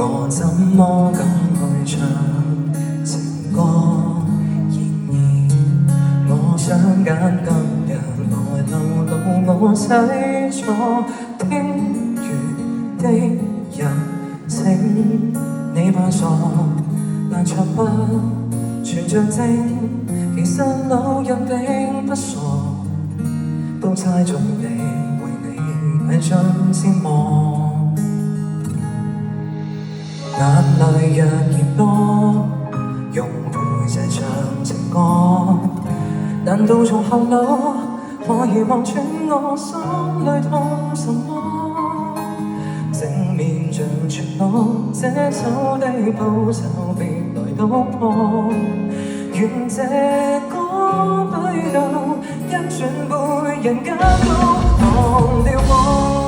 我怎麼敢去唱情歌？然而我想揀今日來流露我寫錯聽雨的人情，你扮傻但卻不全像真，其實路人並不傻，都猜中你為你偽裝羨慕。眼淚若然多，用陪寫唱情歌，難道從後腦可以望穿我心裏痛什麼？正面像全裸，這首的報酬別來搗破。願這歌對到一轉輩人家都忘掉我。